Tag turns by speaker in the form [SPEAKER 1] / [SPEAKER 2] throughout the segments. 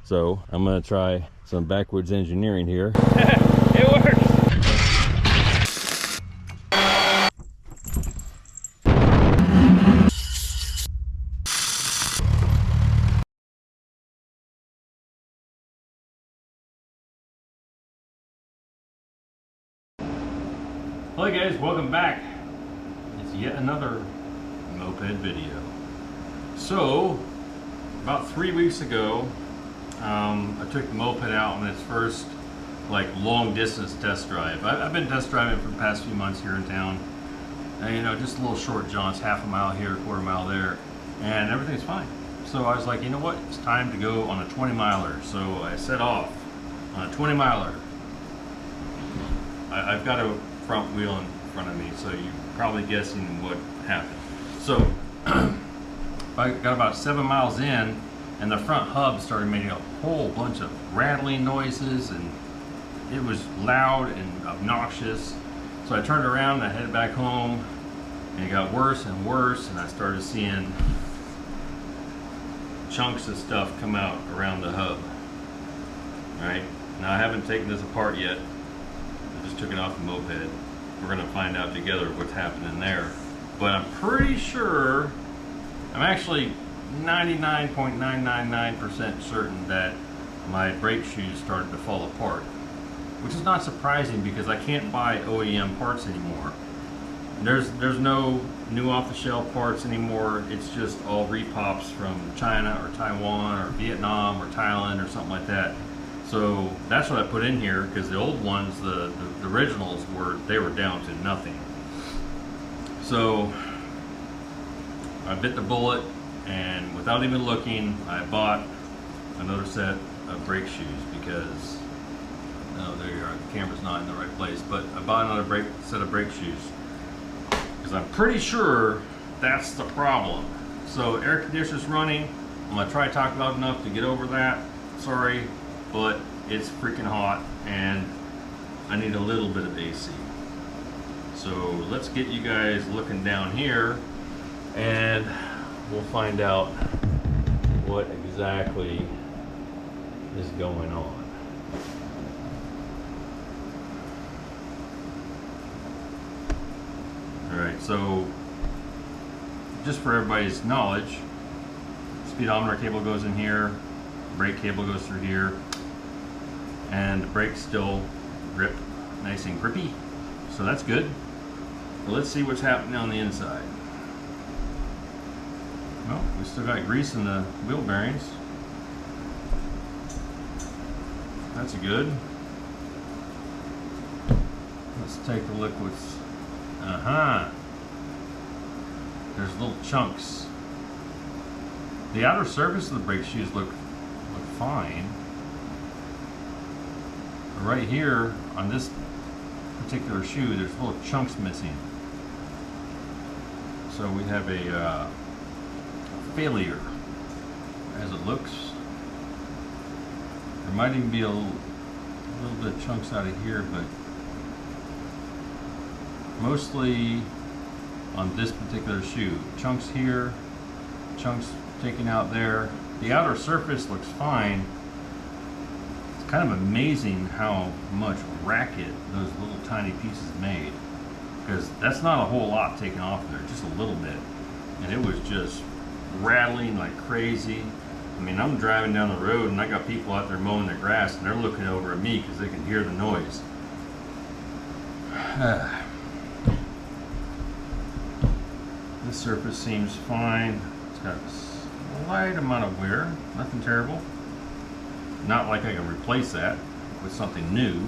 [SPEAKER 1] So I'm gonna try some backwards engineering here.
[SPEAKER 2] It works.
[SPEAKER 1] Hello guys, welcome back. It's yet another moped video. So, about 3 weeks ago, I took the moped out on its first long distance test drive. I've been test driving for the past few months here in town. And, you know, just little short jaunts, half a mile here, a quarter mile there, and everything's fine. So I was like, you know what, it's time to go on a 20 miler. So I set off on a 20 miler. I've got a front wheel in front of me, so you're probably guessing what happened. So I got about 7 miles in, and the front hub started making a whole bunch of rattling noises, and it was loud and obnoxious. So I turned around and I headed back home, and it got worse and worse, and I started seeing chunks of stuff come out around the hub. Right now, I haven't taken this apart yet. I just took it off the moped. We're gonna find out together what's happening there. But I'm pretty sure, I'm actually 99.999% certain that my brake shoes started to fall apart. Which is not surprising because I can't buy OEM parts anymore. There's no new off-the-shelf parts anymore. It's just all repops from China or Taiwan or Vietnam or Thailand or something like that. So that's what I put in here, because the old ones, the originals, they were down to nothing. So I bit the bullet, and without even looking, I bought another set of brake shoes because, no, there you are, the camera's not in the right place, but I bought another set of brake shoes because I'm pretty sure that's the problem. So air conditioner's running. I'm gonna try to talk loud enough to get over that. Sorry, but it's freaking hot and I need a little bit of AC. So let's get you guys looking down here and we'll find out what exactly is going on. Alright, so just for everybody's knowledge, speedometer cable goes in here, brake cable goes through here, and the brakes still grip nice and grippy, so that's good. But let's see what's happening on the inside. Well, we still got grease in the wheel bearings. That's good. Let's take a look what's... There's little chunks. The outer surface of the brake shoes look fine. But right here on this particular shoe, there's little chunks missing. So we have a failure as it looks. There might even be a little bit of chunks out of here, but mostly on this particular shoe. Chunks here, chunks taken out there. The outer surface looks fine. It's kind of amazing how much racket those little tiny pieces made, because that's not a whole lot taken off there, just a little bit, and it was just rattling like crazy. I mean, I'm driving down the road and I got people out there mowing their grass and they're looking over at me because they can hear the noise. This surface seems fine. It's got a slight amount of wear, nothing terrible. Not like I can replace that with something new.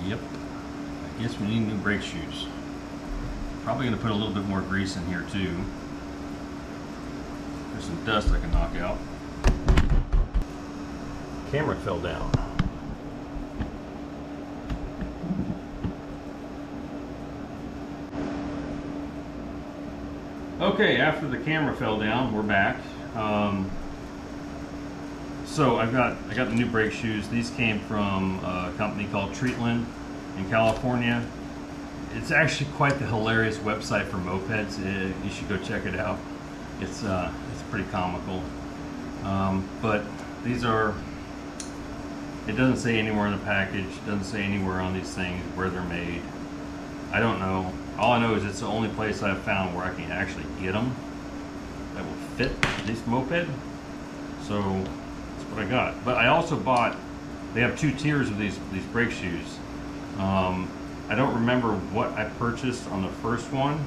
[SPEAKER 1] Yep, I guess we need new brake shoes. Probably gonna put a little bit more grease in here too. There's some dust I can knock out. Camera fell down. Okay, after the camera fell down, we're back. So I got the new brake shoes. These came from a company called Treatland in California. it's actually quite the hilarious website for mopeds. You should go check it out. It's pretty comical. But these are, it doesn't say anywhere in the package, doesn't say anywhere on these things where they're made. I don't know. All I know is it's the only place I've found where I can actually get them that will fit this moped. So that's what I got. But I also bought, they have 2 tiers of these brake shoes. I don't remember what I purchased on the first one,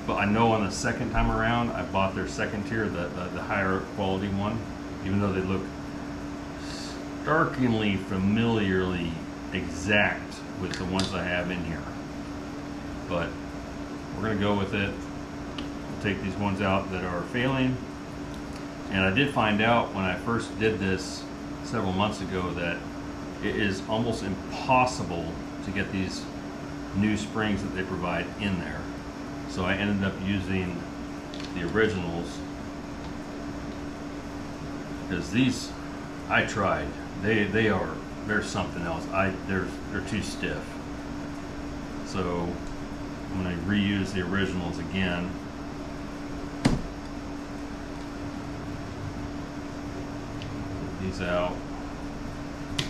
[SPEAKER 1] but I know on the second time around I bought their second tier, the higher quality one, even though they look starkly familiarly exact with the ones I have in here. But we're gonna go with it. We'll take these ones out that are failing. And I did find out when I first did this several months ago that it is almost impossible to get these new springs that they provide in there. So I ended up using the originals, because these I tried. They're something else. They're too stiff. So I'm going to reuse the originals again. Get these out. I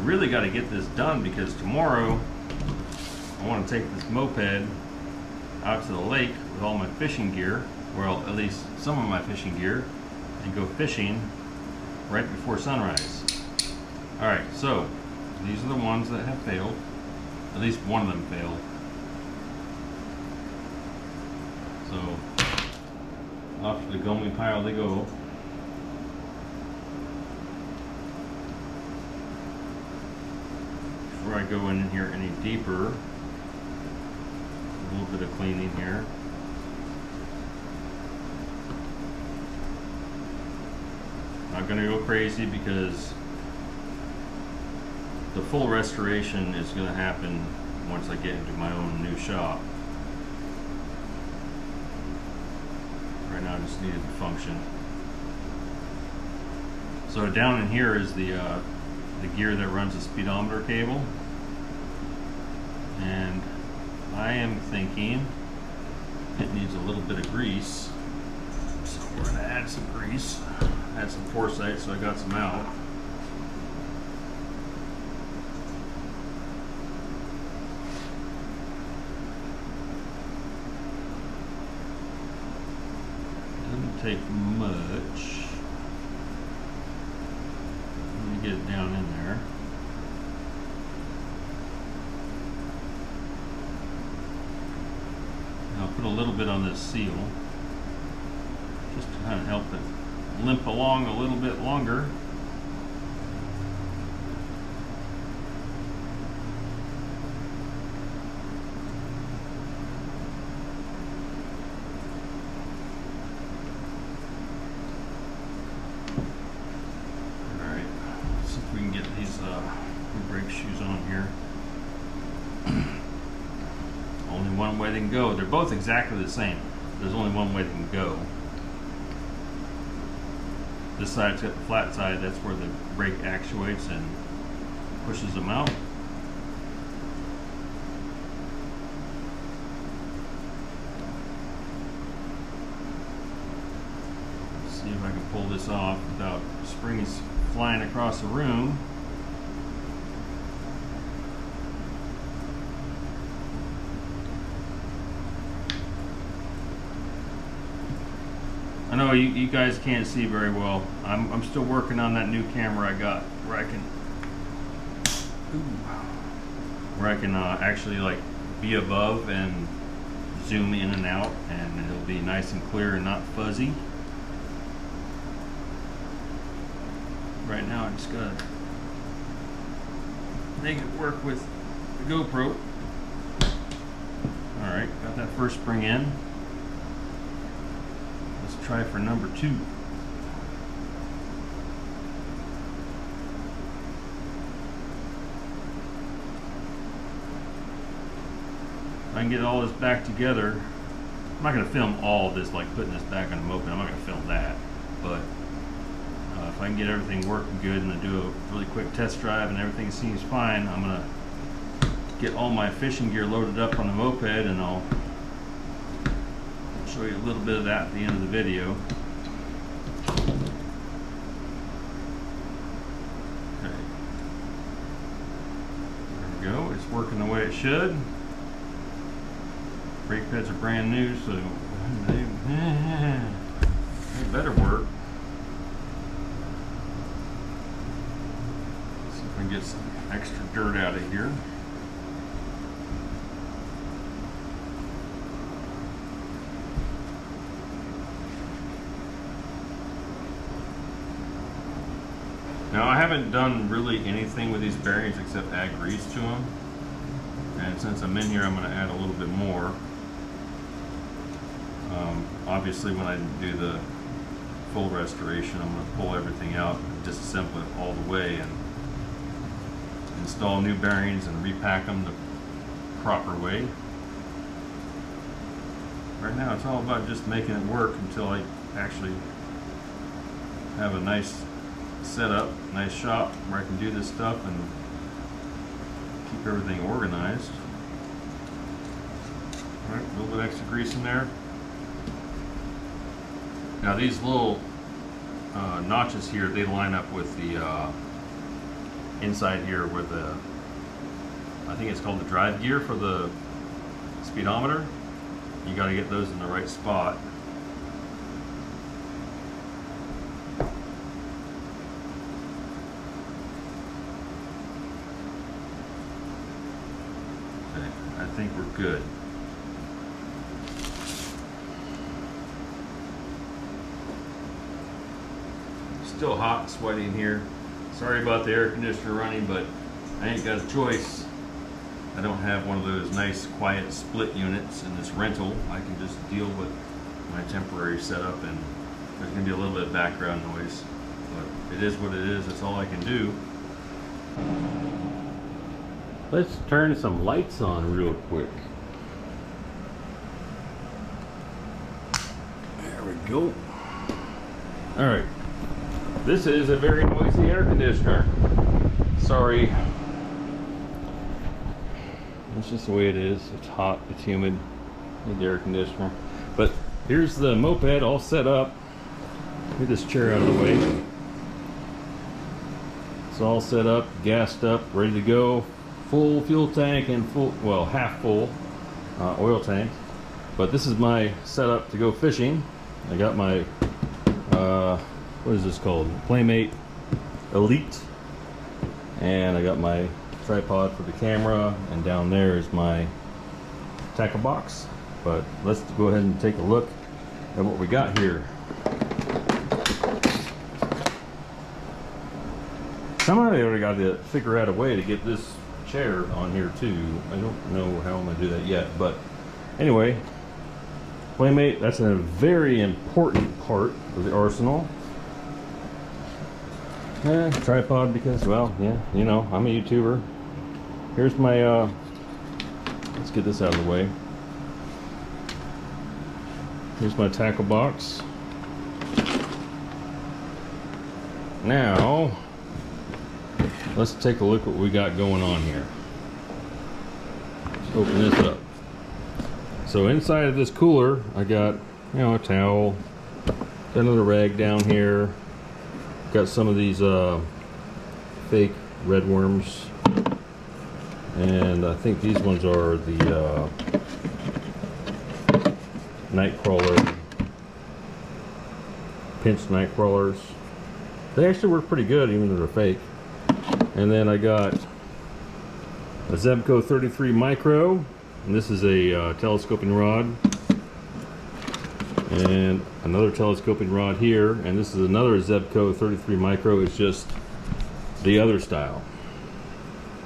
[SPEAKER 1] really got to get this done because tomorrow I want to take this moped out to the lake with all my fishing gear, well, at least some of my fishing gear, and go fishing right before sunrise. Alright, so these are the ones that have failed. At least one of them failed. So off to the gummy pile they go. Before I go in here any deeper, a little bit of cleaning here. Not going to go crazy because the full restoration is going to happen once I get into my own new shop. Right now I just need it to function. So down in here is the gear that runs the speedometer cable, and I am thinking it needs a little bit of grease, so we're going to add some grease, add some foresight, so I got some out. Doesn't take much. Let me get it down in there. I'll put a little bit on this seal just to kind of help it limp along a little bit longer. Alright, let's see if we can get these brake shoes on here. Only one way they can go. They're both exactly the same. There's only one way they can go. This side's got the flat side. That's where the brake actuates and pushes them out. Let's see if I can pull this off without springs flying across the room. I know you guys can't see very well. I'm still working on that new camera I got where I can actually like be above and zoom in and out, and it'll be nice and clear and not fuzzy. Right now I just gotta make it work with the GoPro. Alright, got that first spring in. Let's try for number 2. If I can get all this back together, I'm not going to film all of this, like putting this back on the moped. I'm not going to film that, but if I can get everything working good and I do a really quick test drive and everything seems fine, I'm going to get all my fishing gear loaded up on the moped, and I'll show you a little bit of that at the end of the video. Okay. There we go. It's working the way it should. Brake pads are brand new, so they better work. See if I can get some extra dirt out of here. Now, I haven't done really anything with these bearings except add grease to them, and since I'm in here, I'm going to add a little bit more. Obviously, when I do the full restoration, I'm going to pull everything out and disassemble it all the way and install new bearings and repack them the proper way. Right now, it's all about just making it work until I actually have a nice setup, nice shop where I can do this stuff and keep everything organized. All right, a little bit extra grease in there. Now these little notches here, they line up with the inside here where the, I think it's called the drive gear for the speedometer. You got to get those in the right spot. Okay, I think we're good. Still hot and sweaty in here. Sorry about the air conditioner running, but I ain't got a choice. I don't have one of those nice quiet split units in this rental. I can just deal with my temporary setup, and there's gonna be a little bit of background noise, but it is what it is. That's all I can do. Let's turn some lights on real quick. There we go. All right. This is a very noisy air conditioner. Sorry. That's just the way it is. It's hot, it's humid. Need the air conditioner. But here's the moped all set up. Get this chair out of the way. It's all set up, gassed up, ready to go. Full fuel tank and full, well, half full oil tank. But this is my setup to go fishing. I got my what is this called? Playmate Elite. And I got my tripod for the camera, and down there is my tackle box. But let's go ahead and take a look at what we got here. Somehow I already got to figure out a way to get this chair on here too. I don't know how I'm going to do that yet, but anyway, Playmate, that's a very important part of the arsenal. Tripod because, well, yeah, you know, I'm a YouTuber. Here's my, let's get this out of the way. Here's my tackle box. Now, let's take a look what we got going on here. Let's open this up. So inside of this cooler, I got, you know, a towel, got another rag down here. Got some of these fake red worms, and I think these ones are the night crawler, pinched night crawlers. They actually work pretty good even though they're fake. And then I got a Zebco 33 micro, and this is a telescoping rod. And another telescoping rod here, and this is another Zebco 33 micro. It's just the other style,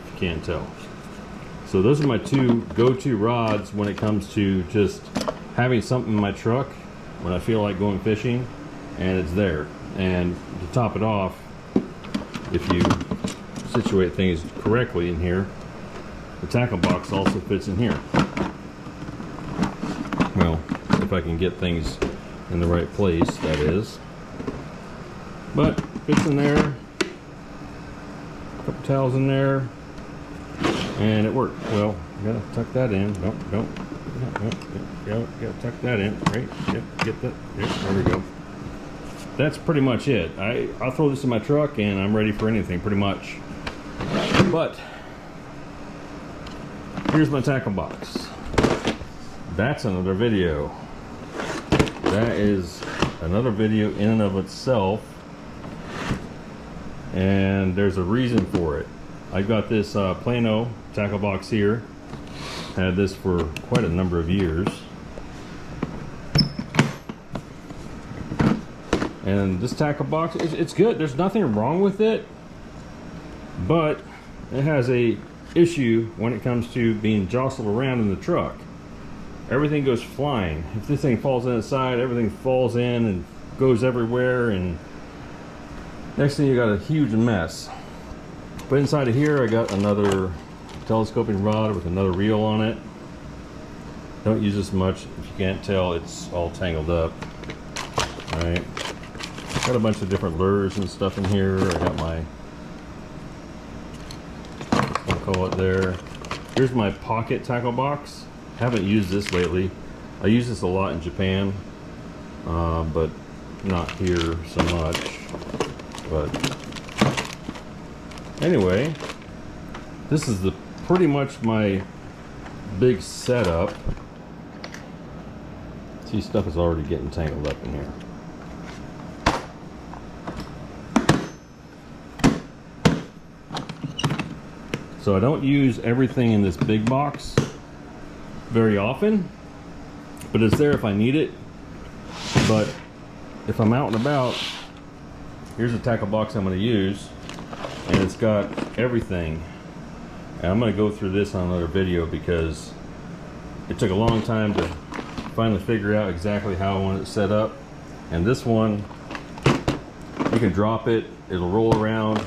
[SPEAKER 1] if you can't tell. So those are my two go-to rods when it comes to just having something in my truck when I feel like going fishing, and it's there. And to top it off, if you situate things correctly in here, the tackle box also fits in here. Well, if I can get things in the right place, that is. But fits in there. A couple towels in there, and it worked. Well, you gotta tuck that in. Nope, gotta tuck that in. Right, yep, get that. Yep, there we go. That's pretty much it. I'll throw this in my truck and I'm ready for anything, pretty much. But here's my tackle box. That's another video. That is another video in and of itself, and there's a reason for it. I got this Plano tackle box here. Had this for quite a number of years, and this tackle box, it's good. There's nothing wrong with it, but it has a issue when it comes to being jostled around in the truck. Everything goes flying. If this thing falls on its side, everything falls in and goes everywhere, and next thing you got a huge mess. But inside of here I got another telescoping rod with another reel on it. Don't use this much. If you can't tell, it's all tangled up. Alright. Got a bunch of different lures and stuff in here. I got my, I'll call it there. Here's my pocket tackle box. Haven't used this lately. I use this a lot in Japan, but not here so much. But anyway, this is pretty much my big setup. See, stuff is already getting tangled up in here. So I don't use everything in this big box very often, but it's there if I need it. But if I'm out and about, here's a tackle box I'm going to use, and it's got everything. And I'm going to go through this on another video because it took a long time to finally figure out exactly how I want it set up. And this one, you can drop it, it'll roll around,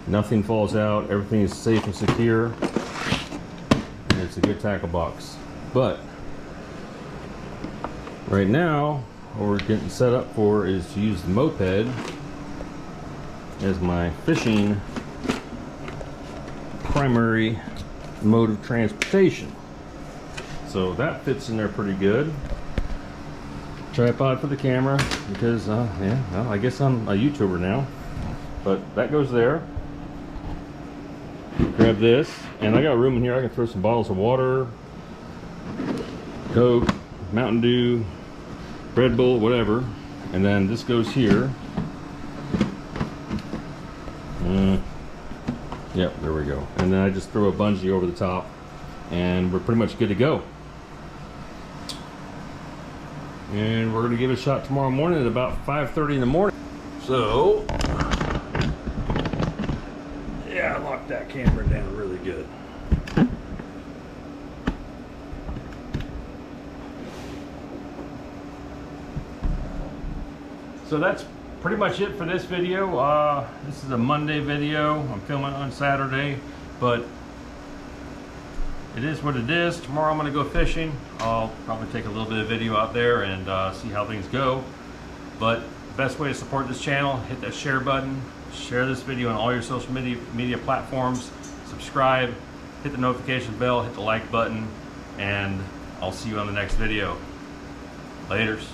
[SPEAKER 1] nothing falls out, everything is safe and secure, and it's a good tackle box. But right now, what we're getting set up for is to use the Moped as my fishing primary mode of transportation. So that fits in there pretty good. Tripod for the camera because, yeah, well, I guess I'm a YouTuber now. But that goes there. Grab this, and I got room in here. I can throw some bottles of water, Coke, Mountain Dew, Red Bull, whatever. And then this goes here. Yep, there we go. And then I just throw a bungee over the top, and we're pretty much good to go. And we're gonna give it a shot tomorrow morning at about 5:30 in the morning. So, yeah, I locked that camera down really good. So that's pretty much it for this video. This is a Monday video. I'm filming on Saturday, but it is what it is. Tomorrow I'm going to go fishing. I'll probably take a little bit of video out there and see how things go. But the best way to support this channel, hit that share button, share this video on all your social media platforms, subscribe, hit the notification bell, hit the like button, and I'll see you on the next video. Laters.